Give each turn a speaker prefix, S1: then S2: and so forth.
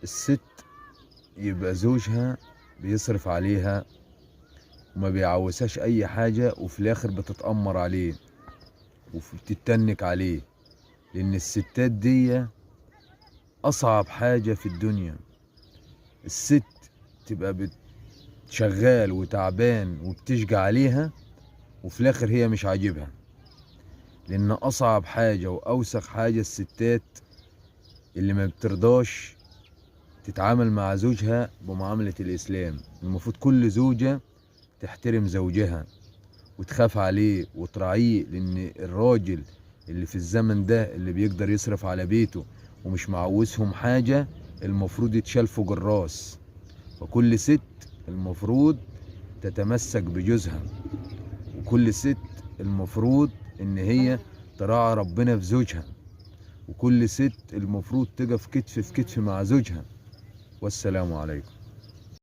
S1: الست يبقى زوجها بيصرف عليها وما بيعوزهاش اي حاجة، وفي الاخر بتتأمر عليه وبتتنك عليه، لان الستات دي اصعب حاجة في الدنيا. الست تبقى شغال وتعبان وبتشجع عليها، وفي الاخر هي مش عاجبها، لان اصعب حاجة واوسخ حاجة الستات اللي ما بترضاش تتعامل مع زوجها بمعاملة الاسلام. المفروض كل زوجة تحترم زوجها وتخاف عليه وتراعيه، لان الراجل اللي في الزمن ده اللي بيقدر يصرف على بيته ومش معوزهم حاجة المفروض يتشال فوق الراس. فكل ست المفروض تتمسك بجوزها، وكل ست المفروض ان هي تراعي ربنا في زوجها، وكل ست المفروض تقف كتف في كتف مع زوجها. والسلام عليكم.